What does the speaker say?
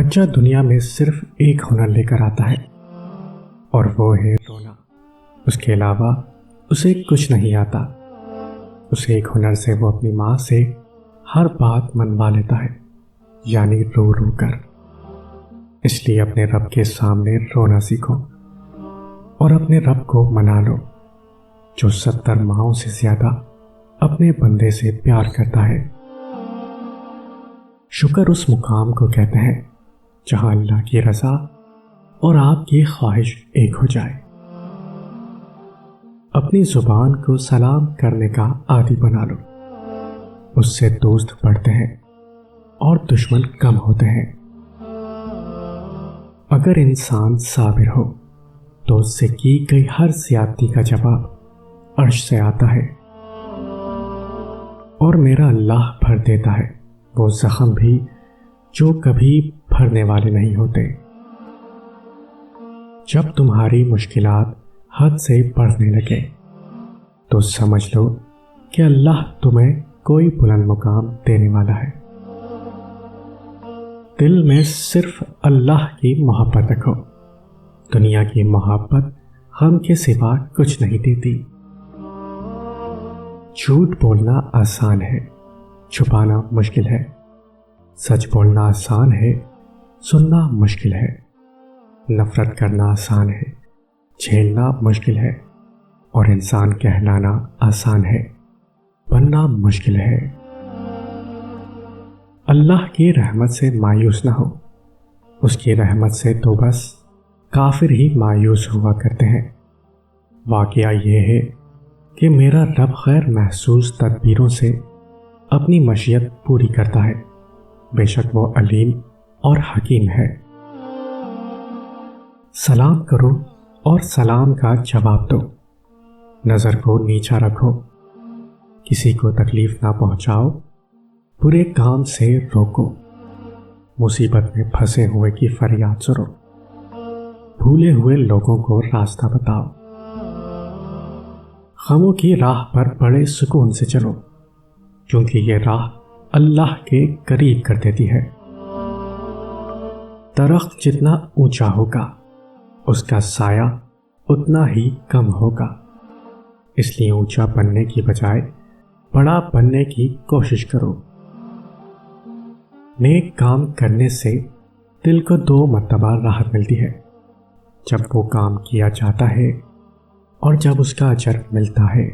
بچہ دنیا میں صرف ایک ہنر لے کر آتا ہے اور وہ ہے رونا۔ اس کے علاوہ اسے کچھ نہیں آتا۔ اس ایک ہنر سے وہ اپنی ماں سے ہر بات منوا لیتا ہے، یعنی رو رو کر۔ اس لیے اپنے رب کے سامنے رونا سیکھو اور اپنے رب کو منا لو، جو 70 ماؤں سے زیادہ اپنے بندے سے پیار کرتا ہے۔ شکر اس مقام کو کہتے ہیں جہاں اللہ کی رضا اور آپ کی خواہش ایک ہو جائے۔ اپنی زبان کو سلام کرنے کا عادی بنا لو، اس سے دوست بڑھتے ہیں اور دشمن کم ہوتے ہیں۔ اگر انسان صابر ہو تو اس سے کی گئی ہر زیادتی کا جواب عرش سے آتا ہے، اور میرا اللہ بھر دیتا ہے وہ زخم بھی جو کبھی بھرنے والے نہیں ہوتے۔ جب تمہاری مشکلات حد سے بڑھنے لگے تو سمجھ لو کہ اللہ تمہیں کوئی بلند مقام دینے والا ہے۔ دل میں صرف اللہ کی محبت رکھو، دنیا کی محبت غم کے سوا کچھ نہیں دیتی۔ جھوٹ بولنا آسان ہے، چھپانا مشکل ہے۔ سچ بولنا آسان ہے، سننا مشکل ہے۔ نفرت کرنا آسان ہے، جھیلنا مشکل ہے، اور انسان کہلانا آسان ہے، بننا مشکل ہے۔ اللہ کی رحمت سے مایوس نہ ہو، اس کی رحمت سے تو بس کافر ہی مایوس ہوا کرتے ہیں۔ واقعہ یہ ہے کہ میرا رب غیر محسوس تدبیروں سے اپنی مشیت پوری کرتا ہے، بے شک وہ علیم اور حکیم ہے۔ سلام کرو اور سلام کا جواب دو، نظر کو نیچا رکھو، کسی کو تکلیف نہ پہنچاؤ، برے کام سے روکو، مصیبت میں پھنسے ہوئے کی فریاد سنو، بھولے ہوئے لوگوں کو راستہ بتاؤ، غموں کی راہ پر بڑے سکون سے چلو، کیونکہ یہ راہ اللہ کے قریب کر دیتی ہے۔ درخت جتنا اونچا ہوگا اس کا سایہ اتنا ہی کم ہوگا، اس لیے اونچا بننے کی بجائے بڑا بننے کی کوشش کرو۔ نیک کام کرنے سے دل کو 2 مرتبہ راحت ملتی ہے، جب وہ کام کیا جاتا ہے اور جب اس کا اجر ملتا ہے۔